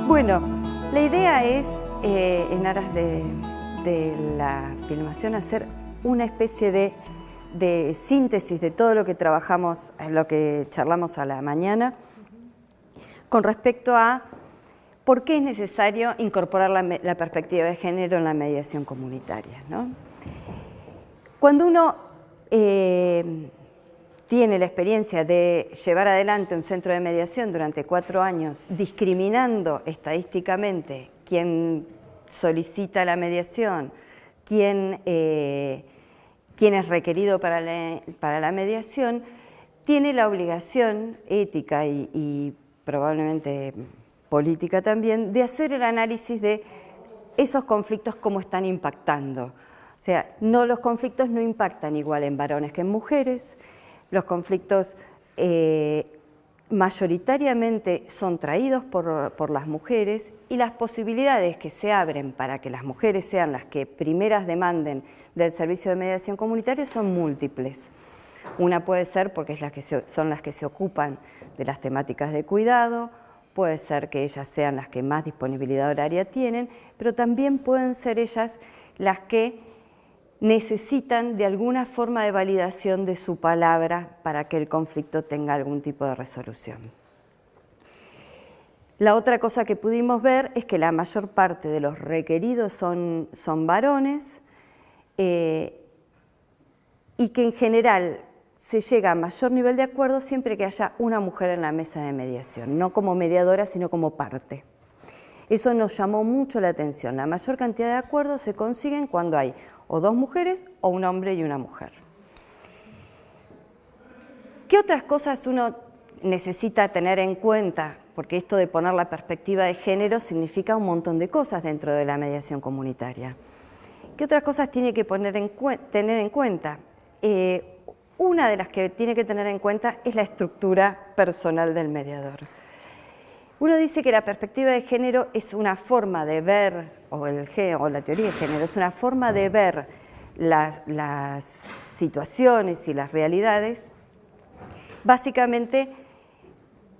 Bueno, la idea es, en aras de la filmación, hacer una especie de síntesis de todo lo que trabajamos, lo que charlamos a la mañana, con respecto a por qué es necesario incorporar la perspectiva de género en la mediación comunitaria, ¿no? Cuando uno tiene la experiencia de llevar adelante un centro de mediación durante 4 años, discriminando estadísticamente quién solicita la mediación, quién es requerido para la mediación, tiene la obligación ética y probablemente política también, de hacer el análisis de esos conflictos, cómo están impactando. O sea, los conflictos no impactan igual en varones que en mujeres. Los conflictos mayoritariamente son traídos por las mujeres, y las posibilidades que se abren para que las mujeres sean las que primeras demanden del servicio de mediación comunitario son múltiples. Una puede ser porque son las que se ocupan de las temáticas de cuidado, puede ser que ellas sean las que más disponibilidad horaria tienen, pero también pueden ser ellas las que necesitan de alguna forma de validación de su palabra para que el conflicto tenga algún tipo de resolución. La otra cosa que pudimos ver es que la mayor parte de los requeridos son varones, y que en general se llega a mayor nivel de acuerdo siempre que haya una mujer en la mesa de mediación, no como mediadora, sino como parte. Eso nos llamó mucho la atención. La mayor cantidad de acuerdos se consiguen cuando hay o 2 mujeres o un hombre y una mujer. ¿Qué otras cosas uno necesita tener en cuenta? Porque esto de poner la perspectiva de género significa un montón de cosas dentro de la mediación comunitaria. ¿Qué otras cosas tiene que tener en cuenta? Una de las que tiene que tener en cuenta es la estructura personal del mediador. Uno dice que la perspectiva de género es una forma de ver, o la teoría de género, es una forma de ver las situaciones y las realidades, básicamente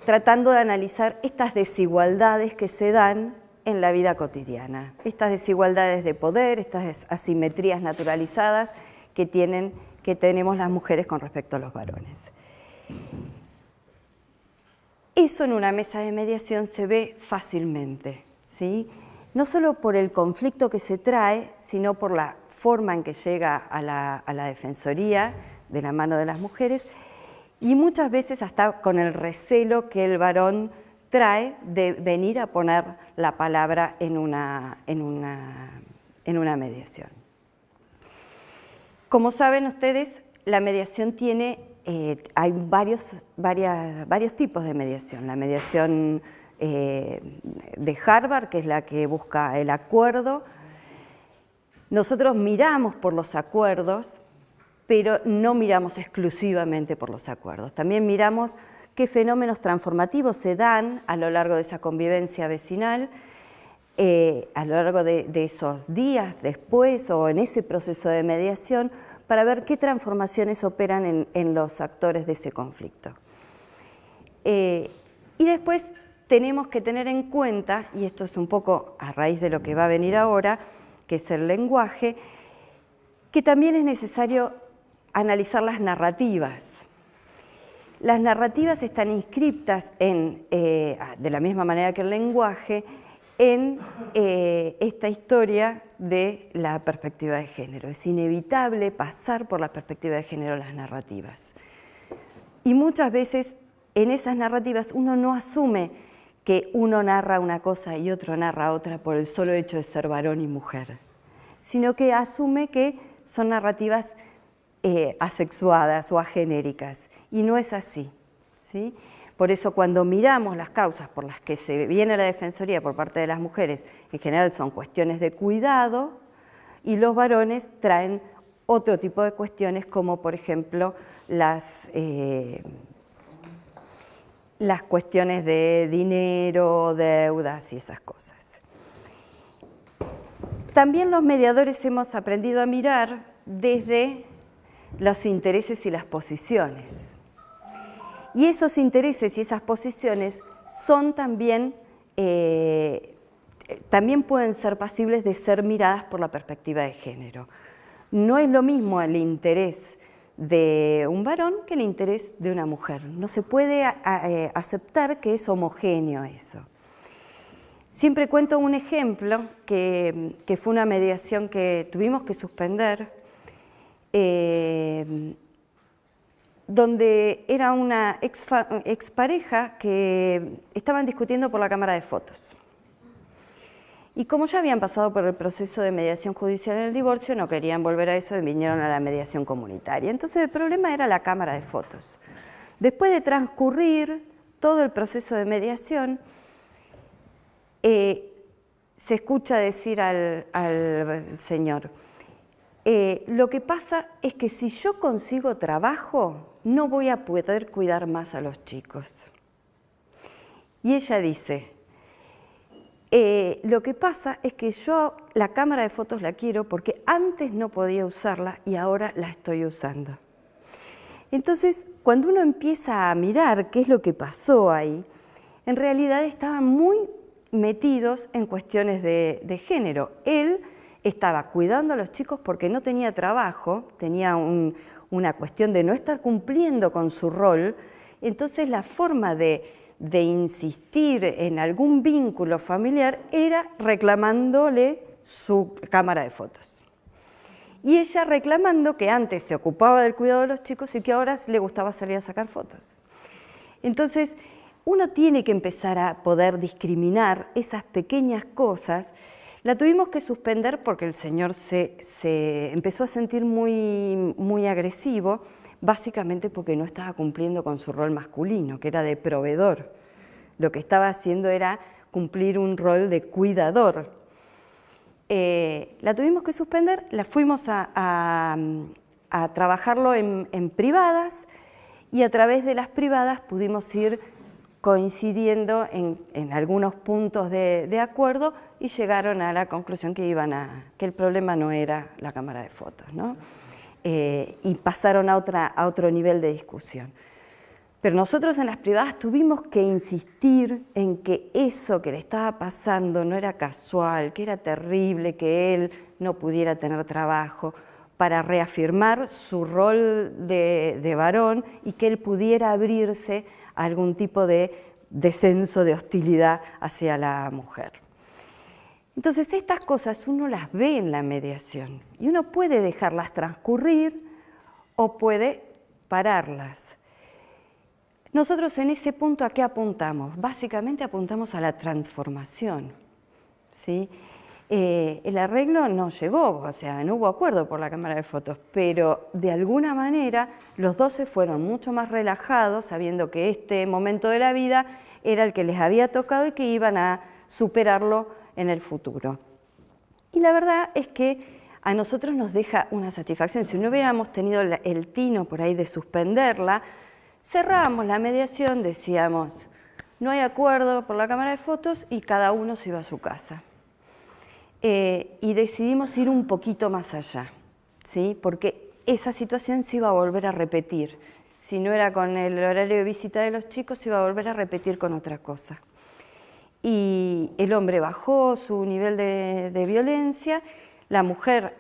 tratando de analizar estas desigualdades que se dan en la vida cotidiana, estas desigualdades de poder, estas asimetrías naturalizadas que tenemos las mujeres con respecto a los varones. Eso en una mesa de mediación se ve fácilmente, ¿sí? No solo por el conflicto que se trae, sino por la forma en que llega a la defensoría de la mano de las mujeres, y muchas veces hasta con el recelo que el varón trae de venir a poner la palabra en una mediación. Como saben ustedes, la mediación hay varios tipos de mediación. La mediación de Harvard, que es la que busca el acuerdo. Nosotros miramos por los acuerdos, pero no miramos exclusivamente por los acuerdos. También miramos qué fenómenos transformativos se dan a lo largo de esa convivencia vecinal, a lo largo de esos días después o en ese proceso de mediación, para ver qué transformaciones operan en los actores de ese conflicto. Y después tenemos que tener en cuenta, y esto es un poco a raíz de lo que va a venir ahora, que es el lenguaje, que también es necesario analizar las narrativas. Las narrativas están inscriptas de la misma manera que el lenguaje, en esta historia de la perspectiva de género. Es inevitable pasar por la perspectiva de género las narrativas. Y muchas veces en esas narrativas uno no asume que uno narra una cosa y otro narra otra por el solo hecho de ser varón y mujer, sino que asume que son narrativas asexuadas o agenéricas, y no es así, ¿sí? Por eso cuando miramos las causas por las que se viene la defensoría por parte de las mujeres, en general son cuestiones de cuidado, y los varones traen otro tipo de cuestiones como por ejemplo las cuestiones de dinero, deudas y esas cosas. También los mediadores hemos aprendido a mirar desde los intereses y las posiciones. Y esos intereses y esas posiciones son también pueden ser pasibles de ser miradas por la perspectiva de género. No es lo mismo el interés de un varón que el interés de una mujer. No se puede aceptar que es homogéneo eso. Siempre cuento un ejemplo que fue una mediación que tuvimos que suspender, donde era una expareja que estaban discutiendo por la cámara de fotos. Y como ya habían pasado por el proceso de mediación judicial en el divorcio, no querían volver a eso y vinieron a la mediación comunitaria. Entonces el problema era la cámara de fotos. Después de transcurrir todo el proceso de mediación, se escucha decir al señor, lo que pasa es que si yo consigo trabajo, no voy a poder cuidar más a los chicos. Y ella dice, lo que pasa es que yo la cámara de fotos la quiero porque antes no podía usarla y ahora la estoy usando. Entonces, cuando uno empieza a mirar qué es lo que pasó ahí, en realidad estaban muy metidos en cuestiones de género. Él estaba cuidando a los chicos porque no tenía trabajo, tenía una cuestión de no estar cumpliendo con su rol, entonces la forma de insistir en algún vínculo familiar era reclamándole su cámara de fotos. Y ella reclamando que antes se ocupaba del cuidado de los chicos y que ahora le gustaba salir a sacar fotos. Entonces, uno tiene que empezar a poder discriminar esas pequeñas cosas. La tuvimos que suspender porque el señor se empezó a sentir muy agresivo, básicamente porque no estaba cumpliendo con su rol masculino, que era de proveedor. Lo que estaba haciendo era cumplir un rol de cuidador. La tuvimos que suspender, la fuimos a trabajarlo en privadas y a través de las privadas pudimos ir coincidiendo en algunos puntos de acuerdo y llegaron a la conclusión que el problema no era la cámara de fotos, ¿no? Y pasaron a otro nivel de discusión. Pero nosotros en las privadas tuvimos que insistir en que eso que le estaba pasando no era casual, que era terrible, que él no pudiera tener trabajo, para reafirmar su rol de varón y que él pudiera abrirse a algún tipo de descenso de hostilidad hacia la mujer. Entonces estas cosas uno las ve en la mediación y uno puede dejarlas transcurrir o puede pararlas. Nosotros en ese punto ¿a qué apuntamos? Básicamente apuntamos a la transformación, ¿sí? El arreglo no llegó, o sea, no hubo acuerdo por la cámara de fotos, pero de alguna manera los dos se fueron mucho más relajados, sabiendo que este momento de la vida era el que les había tocado y que iban a superarlo en el futuro. Y la verdad es que a nosotros nos deja una satisfacción. Si no hubiéramos tenido el tino por ahí de suspenderla, cerrábamos la mediación, decíamos, no hay acuerdo por la cámara de fotos y cada uno se iba a su casa. Y decidimos ir un poquito más allá, ¿sí? Porque esa situación se iba a volver a repetir. Si no era con el horario de visita de los chicos, se iba a volver a repetir con otra cosa. Y el hombre bajó su nivel de violencia, la mujer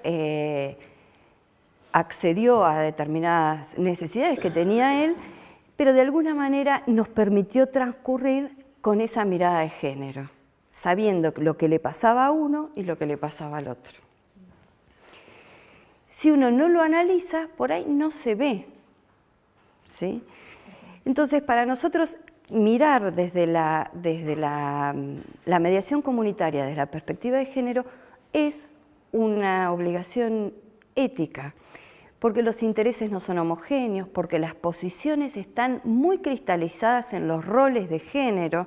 accedió a determinadas necesidades que tenía él, pero de alguna manera nos permitió transcurrir con esa mirada de género, sabiendo lo que le pasaba a uno y lo que le pasaba al otro. Si uno no lo analiza, por ahí no se ve, ¿sí? Entonces, para nosotros, mirar desde la mediación comunitaria, desde la perspectiva de género, es una obligación ética, porque los intereses no son homogéneos, porque las posiciones están muy cristalizadas en los roles de género.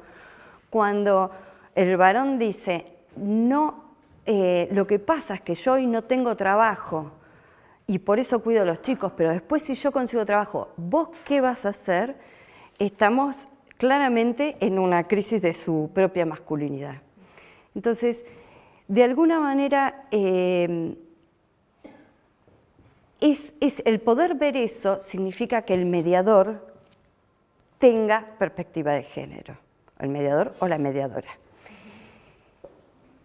Cuando el varón dice, no, lo que pasa es que yo hoy no tengo trabajo y por eso cuido a los chicos, pero después si yo consigo trabajo, ¿vos qué vas a hacer? Estamos claramente en una crisis de su propia masculinidad. Entonces, de alguna manera, el poder ver eso significa que el mediador tenga perspectiva de género, el mediador o la mediadora.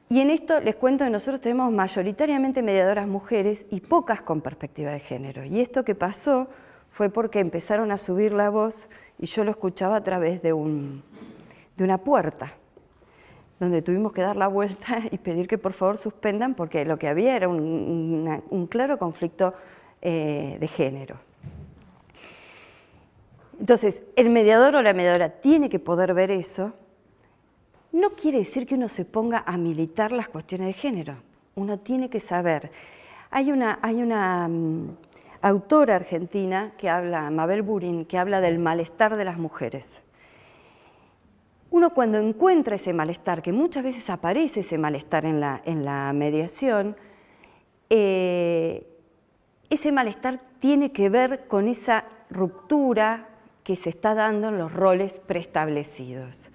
Y en esto les cuento que nosotros tenemos mayoritariamente mediadoras mujeres y pocas con perspectiva de género. Y esto que pasó fue porque empezaron a subir la voz y yo lo escuchaba a través de una puerta, donde tuvimos que dar la vuelta y pedir que por favor suspendan porque lo que había era un claro conflicto de género. Entonces, el mediador o la mediadora tiene que poder ver eso. No quiere decir que uno se ponga a militar las cuestiones de género. Uno tiene que saber. Hay una autora argentina que habla, Mabel Burin, que habla del malestar de las mujeres. Uno cuando encuentra ese malestar, que muchas veces aparece ese malestar en la mediación, ese malestar tiene que ver con esa ruptura que se está dando en los roles preestablecidos.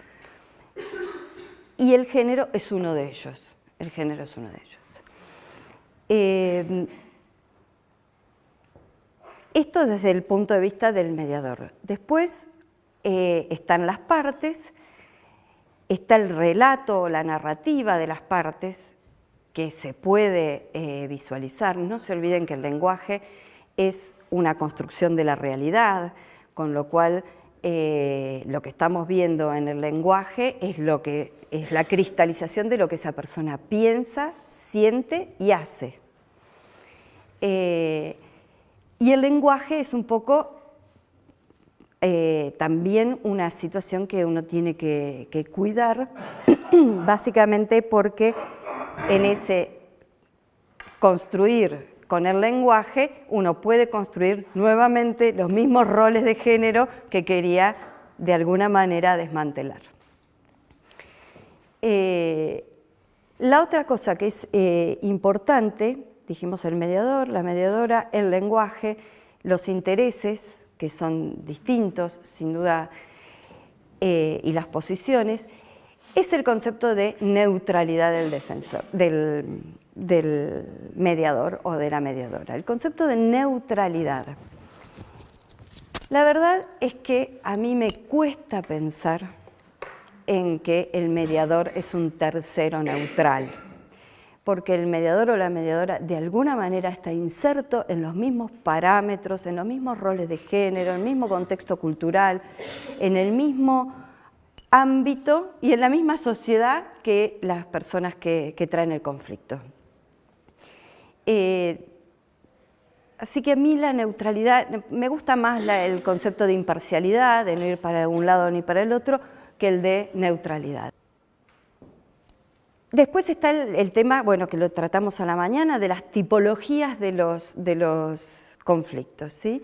Y el género es uno de ellos. El género es uno de ellos. Esto desde el punto de vista del mediador. Después están las partes, está el relato o la narrativa de las partes que se puede visualizar. No se olviden que el lenguaje es una construcción de la realidad, con lo cual lo que estamos viendo en el lenguaje es la cristalización de lo que esa persona piensa, siente y hace. Y el lenguaje es un poco también una situación que uno tiene que cuidar, básicamente porque en ese construir con el lenguaje uno puede construir nuevamente los mismos roles de género que quería de alguna manera desmantelar. La otra cosa que es importante, dijimos el mediador, la mediadora, el lenguaje, los intereses, que son distintos, sin duda, y las posiciones, es el concepto de neutralidad del defensor, del mediador o de la mediadora. El concepto de neutralidad. La verdad es que a mí me cuesta pensar en que el mediador es un tercero neutral, porque el mediador o la mediadora de alguna manera está inserto en los mismos parámetros, en los mismos roles de género, en el mismo contexto cultural, en el mismo ámbito y en la misma sociedad que las personas que traen el conflicto. Así que a mí la neutralidad, me gusta más el concepto de imparcialidad, de no ir para un lado ni para el otro, que el de neutralidad. Después está el tema, bueno, que lo tratamos a la mañana, de las tipologías de los conflictos, ¿sí?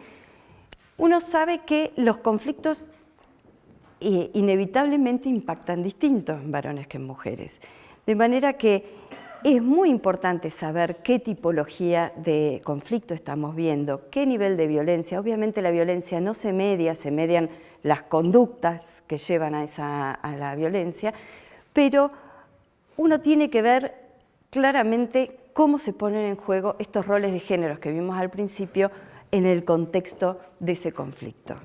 Uno sabe que los conflictos inevitablemente impactan distinto en varones que en mujeres. De manera que es muy importante saber qué tipología de conflicto estamos viendo, qué nivel de violencia. Obviamente la violencia no se media, se median las conductas que llevan a la violencia, pero uno tiene que ver claramente cómo se ponen en juego estos roles de géneros que vimos al principio en el contexto de ese conflicto.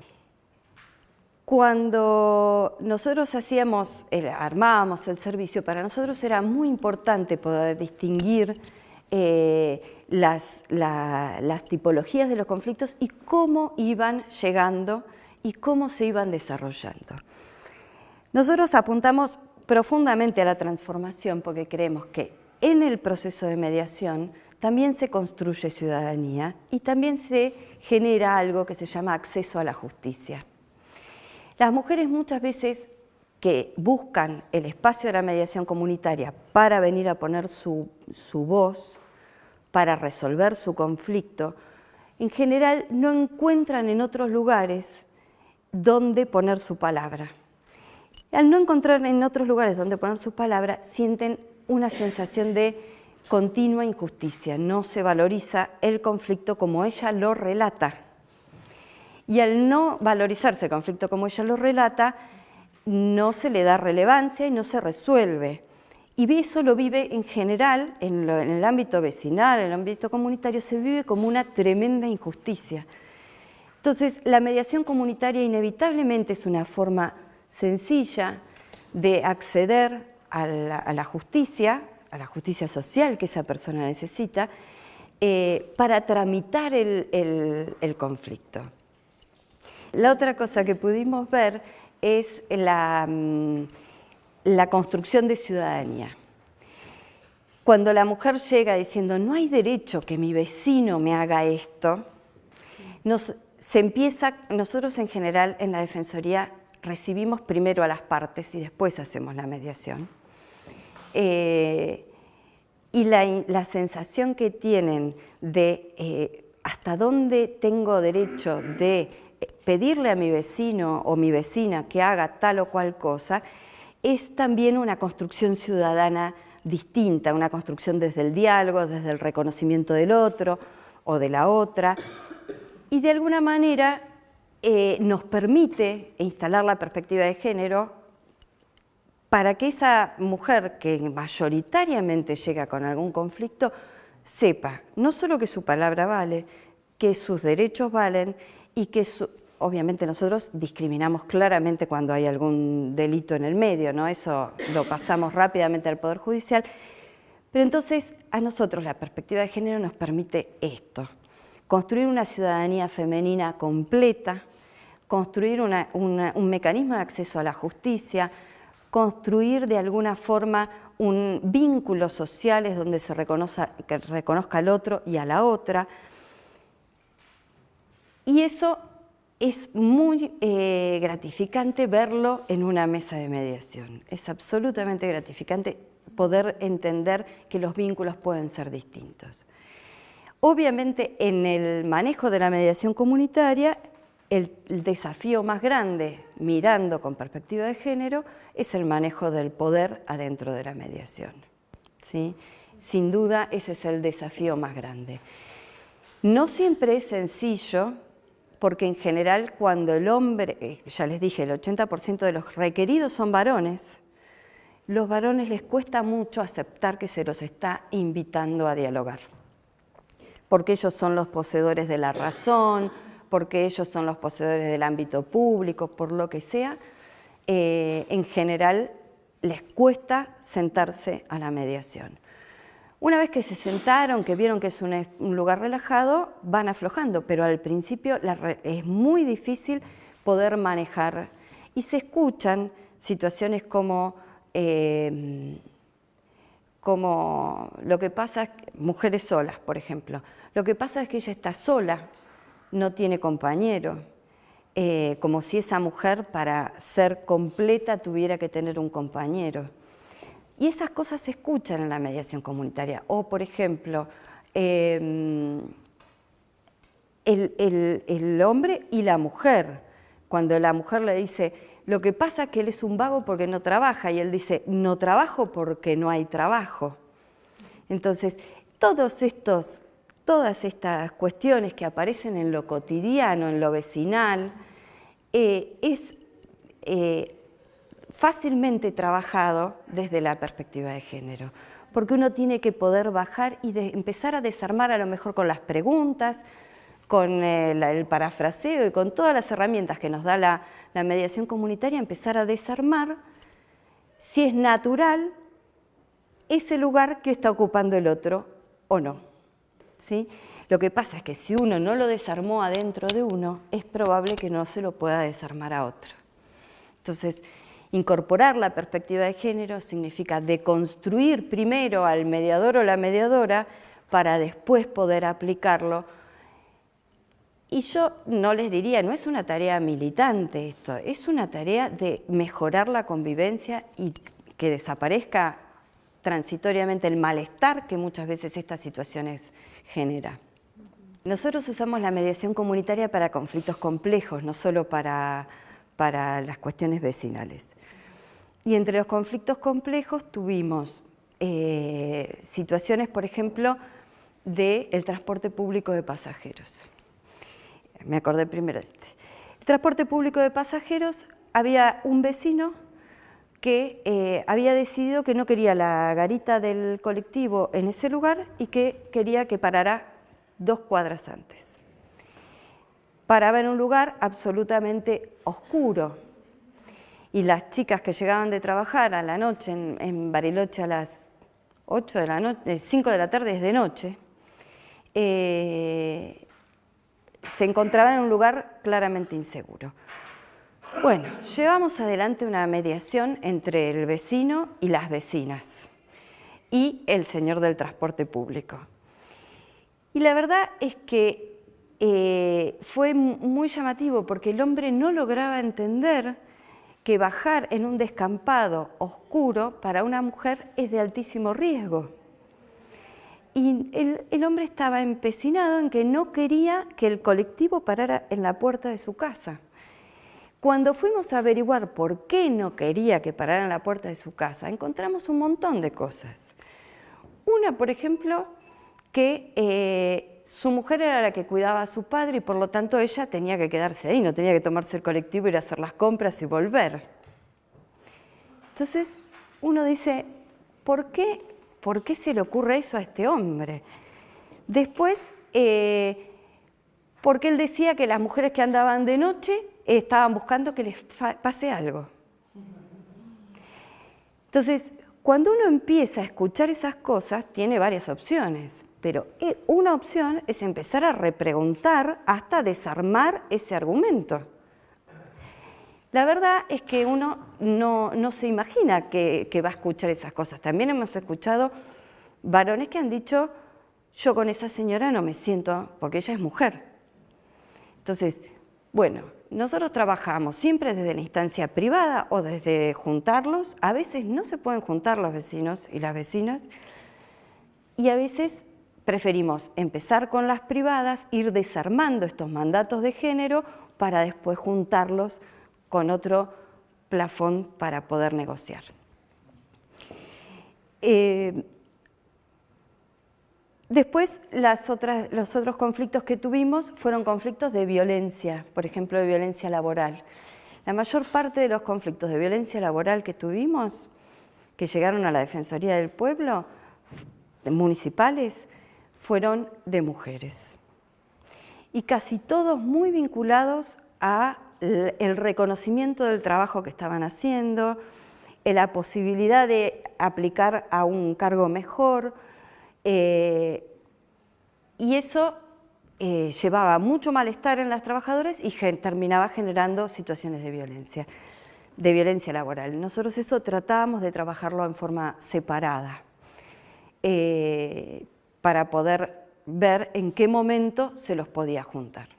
Cuando nosotros armábamos el servicio, para nosotros era muy importante poder distinguir las tipologías de los conflictos y cómo iban llegando y cómo se iban desarrollando. Nosotros apuntamos profundamente a la transformación porque creemos que en el proceso de mediación también se construye ciudadanía y también se genera algo que se llama acceso a la justicia. Las mujeres muchas veces que buscan el espacio de la mediación comunitaria para venir a poner su voz, para resolver su conflicto, en general no encuentran en otros lugares donde poner su palabra. Al no encontrar en otros lugares donde poner su palabra, sienten una sensación de continua injusticia. No se valoriza el conflicto como ella lo relata. Y al no valorizarse el conflicto como ella lo relata, no se le da relevancia y no se resuelve. Y eso lo vive en general, en el ámbito vecinal, en el ámbito comunitario, se vive como una tremenda injusticia. Entonces, la mediación comunitaria inevitablemente es una forma sencilla de acceder a la justicia social que esa persona necesita, para tramitar el conflicto. La otra cosa que pudimos ver es la construcción de ciudadanía. Cuando la mujer llega diciendo no hay derecho que mi vecino me haga esto, nosotros en general en la Defensoría recibimos primero a las partes y después hacemos la mediación. Y la sensación que tienen de hasta dónde tengo derecho de pedirle a mi vecino o mi vecina que haga tal o cual cosa, es también una construcción ciudadana distinta, una construcción desde el diálogo, desde el reconocimiento del otro o de la otra, y de alguna manera nos permite instalar la perspectiva de género para que esa mujer que mayoritariamente llega con algún conflicto sepa no solo que su palabra vale, que sus derechos valen y que obviamente nosotros discriminamos claramente cuando hay algún delito en el medio, ¿no? Eso lo pasamos rápidamente al Poder Judicial, pero entonces a nosotros la perspectiva de género nos permite esto, construir una ciudadanía femenina completa, construir un mecanismo de acceso a la justicia, construir de alguna forma un vínculo social donde se reconozca al otro y a la otra. Y eso es muy gratificante verlo en una mesa de mediación. Es absolutamente gratificante poder entender que los vínculos pueden ser distintos. Obviamente, en el manejo de la mediación comunitaria, el desafío más grande, mirando con perspectiva de género, es el manejo del poder adentro de la mediación, ¿sí? Sin duda, ese es el desafío más grande. No siempre es sencillo, porque en general cuando el hombre, ya les dije, el 80% de los requeridos son varones, los varones les cuesta mucho aceptar que se los está invitando a dialogar, porque ellos son los poseedores de la razón, porque ellos son los poseedores del ámbito público, por lo que sea, en general les cuesta sentarse a la mediación. Una vez que se sentaron, que vieron que es un lugar relajado, van aflojando, pero al principio es muy difícil poder manejar. Y se escuchan situaciones como lo que pasa, mujeres solas, por ejemplo. Lo que pasa es que ella está sola, no tiene compañero, como si esa mujer para ser completa tuviera que tener un compañero. Y esas cosas se escuchan en la mediación comunitaria. O, por ejemplo, el hombre y la mujer. Cuando la mujer le dice, lo que pasa es que él es un vago porque no trabaja, y él dice, no trabajo porque no hay trabajo. Entonces, todas estas cuestiones que aparecen en lo cotidiano, en lo vecinal, es fácilmente trabajado desde la perspectiva de género, porque uno tiene que poder bajar y empezar a desarmar a lo mejor con las preguntas, con el parafraseo y con todas las herramientas que nos da la mediación comunitaria, empezar a desarmar si es natural ese lugar que está ocupando el otro o no, ¿sí? Lo que pasa es que si uno no lo desarmó adentro de uno, es probable que no se lo pueda desarmar a otro. Entonces, incorporar la perspectiva de género significa deconstruir primero al mediador o la mediadora para después poder aplicarlo. Y yo no les diría, no es una tarea militante esto, es una tarea de mejorar la convivencia y que desaparezca transitoriamente el malestar que muchas veces estas situaciones generan. Nosotros usamos la mediación comunitaria para conflictos complejos, no solo para las cuestiones vecinales. Y entre los conflictos complejos tuvimos situaciones, por ejemplo, del transporte público de pasajeros. Me acordé primero de este. El transporte público de pasajeros había un vecino que había decidido que no quería la garita del colectivo en ese lugar y que quería que parara 2 cuadras antes. Paraba en un lugar absolutamente oscuro y las chicas que llegaban de trabajar a la noche en Bariloche a las 8 de la noche, 5 de la tarde es de noche, se encontraban en un lugar claramente inseguro. Bueno, llevamos adelante una mediación entre el vecino y las vecinas y el señor del transporte público. Y la verdad es que fue muy llamativo porque el hombre no lograba entender que bajar en un descampado oscuro para una mujer es de altísimo riesgo. Y el hombre estaba empecinado en que no quería que el colectivo parara en la puerta de su casa. Cuando fuimos a averiguar por qué no quería que parara en la puerta de su casa, encontramos un montón de cosas. Una, por ejemplo, que su mujer era la que cuidaba a su padre y por lo tanto ella tenía que quedarse ahí, no tenía que tomarse el colectivo, ir a hacer las compras y volver. Entonces uno dice, ¿por qué se le ocurre eso a este hombre? Después, porque él decía que las mujeres que andaban de noche estaban buscando que les pase algo. Entonces, cuando uno empieza a escuchar esas cosas, tiene varias opciones, pero una opción es empezar a repreguntar hasta desarmar ese argumento. La verdad es que uno no se imagina que va a escuchar esas cosas. También hemos escuchado varones que han dicho, yo con esa señora no me siento, porque ella es mujer. Entonces, bueno, nosotros trabajamos siempre desde la instancia privada o desde juntarlos. A veces no se pueden juntar los vecinos y las vecinas y a veces preferimos empezar con las privadas, ir desarmando estos mandatos de género para después juntarlos con otro plafón para poder negociar. Después, los otros conflictos que tuvimos fueron conflictos de violencia, por ejemplo, de violencia laboral. La mayor parte de los conflictos de violencia laboral que tuvimos, que llegaron a la Defensoría del Pueblo, municipales, fueron de mujeres. Y casi todos muy vinculados a el reconocimiento del trabajo que estaban haciendo, la posibilidad de aplicar a un cargo mejor, y eso llevaba mucho malestar en las trabajadoras y terminaba generando situaciones de violencia laboral. Nosotros eso tratábamos de trabajarlo en forma separada para poder ver en qué momento se los podía juntar.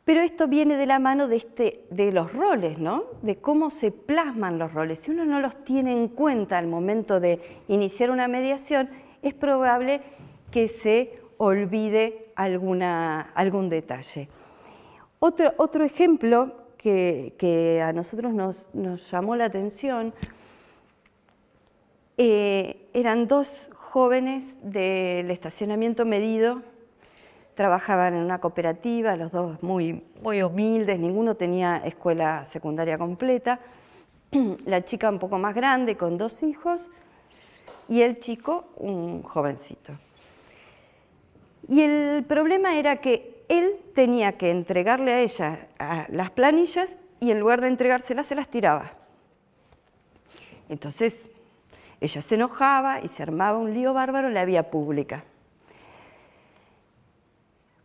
Pero esto viene de la mano de los roles, ¿no? De cómo se plasman los roles. Si uno no los tiene en cuenta al momento de iniciar una mediación, es probable que se olvide algún detalle. Otro ejemplo que a nosotros nos llamó la atención eran 2 jóvenes del estacionamiento medido. Trabajaban en una cooperativa, los dos muy humildes, ninguno tenía escuela secundaria completa. La chica un poco más grande, con 2 hijos, y el chico un jovencito. Y el problema era que él tenía que entregarle a ella las planillas y en lugar de entregárselas se las tiraba. Entonces ella se enojaba y se armaba un lío bárbaro en la vía pública.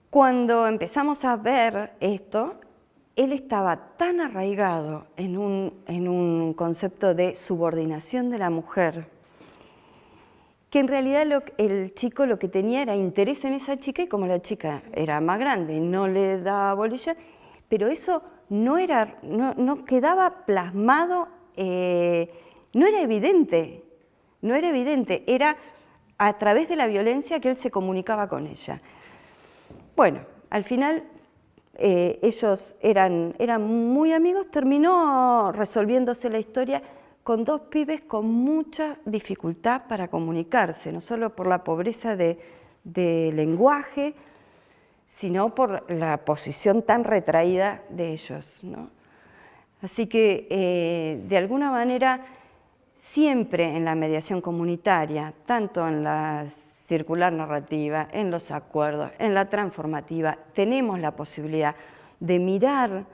Cuando empezamos a ver esto, él estaba tan arraigado en un concepto de subordinación de la mujer, que en realidad el chico lo que tenía era interés en esa chica y como la chica era más grande, no le daba bolilla, pero eso no quedaba plasmado, no era evidente, era a través de la violencia que él se comunicaba con ella. Bueno, al final ellos eran muy amigos, terminó resolviéndose la historia con 2 pibes con mucha dificultad para comunicarse, no solo por la pobreza de lenguaje, sino por la posición tan retraída de ellos, ¿no? Así que, de alguna manera, siempre en la mediación comunitaria, tanto en la circular narrativa, en los acuerdos, en la transformativa, tenemos la posibilidad de mirar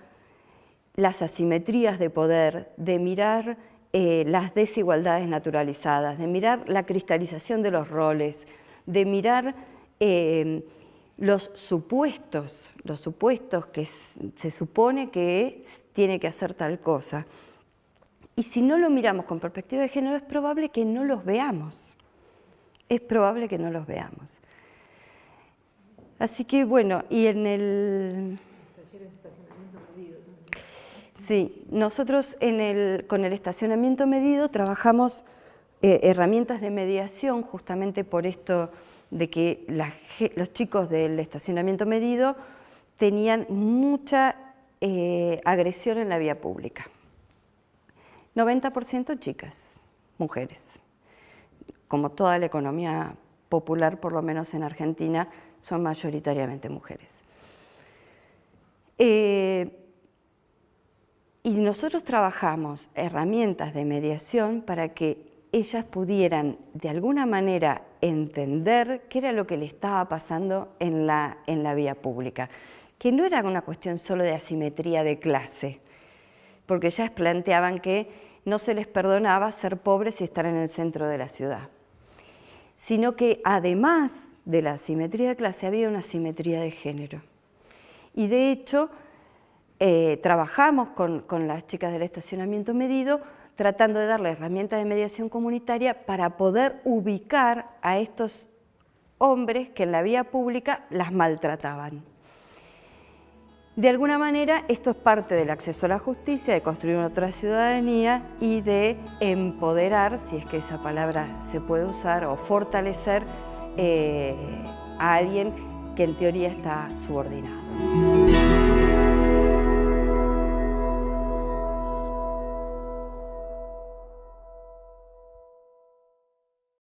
las asimetrías de poder, de mirar las desigualdades naturalizadas, de mirar la cristalización de los roles, de mirar los supuestos que se supone que tiene que hacer tal cosa. Y si no lo miramos con perspectiva de género, es probable que no los veamos. Es probable que no los veamos. Así que bueno, y en el... Sí, nosotros con el estacionamiento medido trabajamos herramientas de mediación justamente por esto de que los chicos del estacionamiento medido tenían mucha agresión en la vía pública. 90% chicas, mujeres. Como toda la economía popular, por lo menos en Argentina, son mayoritariamente mujeres. Y nosotros trabajamos herramientas de mediación para que ellas pudieran de alguna manera entender qué era lo que le estaba pasando en la vía pública, que no era una cuestión solo de asimetría de clase, porque ellas planteaban que no se les perdonaba ser pobres y estar en el centro de la ciudad, sino que además de la asimetría de clase había una asimetría de género. Y de hecho, trabajamos con las chicas del estacionamiento medido, tratando de darles herramientas de mediación comunitaria para poder ubicar a estos hombres que en la vía pública las maltrataban. De alguna manera, esto es parte del acceso a la justicia, de construir otra ciudadanía y de empoderar, si es que esa palabra se puede usar, o fortalecer a alguien que en teoría está subordinado.